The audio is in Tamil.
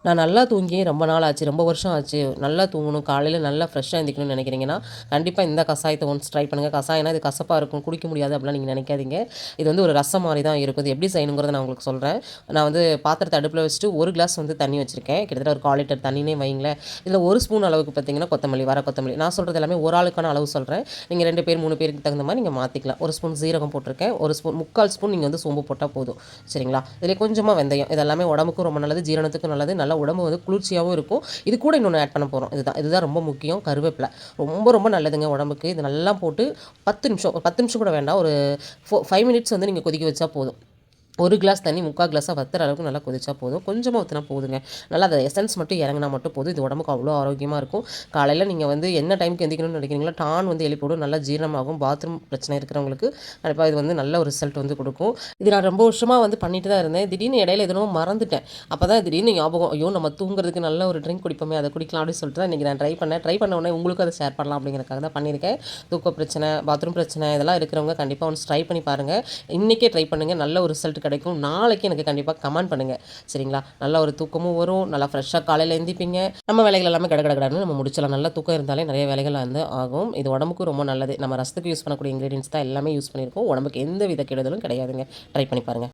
நான் நல்லா தூங்கி ரொம்ப நாள் ஆச்சு, ரொம்ப வருஷம் ஆச்சு. நல்லா தூங்கணும், காலையில நல்லா ஃப்ரெஷ்ஷா எந்திரிக்கணும்னு நினைக்கிறீங்கன்னா, கண்டிப்பா இந்த கசாயத்த ஒன்ஸ் ட்ரை பண்ணுங்க. கசாயம்னா இது கசப்பா இருக்கும், குடிக்க முடியாது அப்படிலாம் நீங்க நினைக்காதீங்க. இது வந்து ஒரு ரசம் மாரி தான் இருக்கும். இது எப்படி செய்யணுங்கிறத நான் உங்களுக்கு சொல்றேன். நான் வந்து பாத்திரத்த அடுப்புல வச்சுட்டு 1 கிளாஸ் வந்து தண்ணி வச்சிருக்கேன். கிட்டத்தட்ட ஒரு 1/4 லிட்டர் தண்ணின்னே வையுங்களேன். இதில 1 ஸ்பூன் அளவுக்கு பார்த்தீங்கன்னா, கொத்தமல்லி, வர கொத்தமல்லி. நான் சொல்றது எல்லாமே ஒரு ஆளுக்கான அளவு சொல்றேன். நீங்க 2 பேர், 3 பேருக்கு தகுந்த மாரி நீங்க மாத்திக்கலாம். 1 ஸ்பூன் சீரகம் போட்டிருக்கேன். 1 ஸ்பூன் 3/4 ஸ்பூன் நீங்க வந்து சோம்பு போட்டா போதும். சரிங்களா? இதில கொஞ்சமா வெந்தயம். இது எல்லாமே உடம்புக்கும் ரொம்ப நல்லது, ஜீரணத்துக்கும் நல்லது. நல்லா உடம்பு வந்து குளிர்ச்சியாவும் இருக்கும். இது கூட இன்னொன்னு ஆட் பண்ண போறோம். இதுதான் ரொம்ப முக்கியம். கருவேப்பில. ரொம்ப ரொம்ப நல்லதுங்க உடம்புக்கு. இது நல்லா போட்டு 10 நிமிஷம், ஒரு 10 நிமிஷம் கூட வேண்டாம். ஒரு 5 மினிட்ஸ் வந்து நீங்க கொதிக்க வச்சா போதும். 1 கிளாஸ் தண்ணி 3/4 கிளாஸா வத்துற அளவுக்கு நல்லா கொதிச்சா போதும். கொஞ்சமா ஊத்துனா போதுங்க. நல்லா அந்த எசன்ஸ் மட்டும் இறங்குனா மட்டும் போதும். இது உடம்புக்கு அவ்வளோ ஆரோக்கியமா இருக்கும். காலையில நீங்க வந்து என்ன டைம்க்கு எந்திரிக்கணும்னு நினைக்கிறீங்களோ, டான் வந்து எழுப்பிவிடும். நல்லா ஜீரணமாகும். பாத்ரூம் பிரச்சனை இருக்கிறவங்களுக்கு கண்டிப்பா இது வந்து நல்ல ஒரு ரிசல்ட் வந்து குடுக்கும். இது நான் ரொம்ப வருஷமா வந்து பண்ணிட்டு தான் இருந்தேன். திடீர்னு இடையில எதனோ மறந்துட்டேன். அப்பதான் திடீர்னு ஞாபகம், ஐயோ! நம்ம தூங்குறதுக்கு நல்ல ஒரு ட்ரிங்க் குடிப்போமே, அத குடிக்கலாம் அப்படின்னு சொல்லிட்டு தான் இன்னைக்கு நான் ட்ரை பண்ணேன். ட்ரை பண்ண உடனே உங்களுக்கும் அத ஷேர் பண்ணலாம் அப்படிங்கிறதுக்காக தான் பண்ணியிருக்கேன். தூக்க பிரச்சனை, பாத்ரூம் பிரச்சனை இதெல்லாம் இருக்கிறவங்க கண்டிப்பா ஒன்ஸ் ட்ரை பண்ணி பாருங்க. இன்னைக்கே ட்ரை பண்ணுங்க. நல்ல ஒரு ரிசல்ட் கிடைக்கும். நாளைக்கு எனக்கு கண்டிப்பா கமெண்ட் பண்ணுங்க. சரிங்களா? நல்ல ஒரு தூக்கமும் வரும். நல்லா ஃப்ரெஷ்ஷா காலையில எந்திரிப்பீங்க. நம்ம வேலைகள் எல்லாமே கடகடன்னு நம்ம முடிச்சலாம். நல்ல தூக்கம் இருந்தாலே நிறைய வேலைகள் வந்து ஆகும். இது உடம்புக்கும் ரொம்ப நல்லது. நம்ம ரசத்துக்கு யூஸ் பண்ணக்கூடிய இன்கிரீடியன்ட்ஸ் தான் எல்லாமே யூஸ் பண்ணியிருக்கோம். உடம்புக்கு எந்த வித கெடுதலும் கிடையாதுங்க. ட்ரை பண்ணி பாருங்க.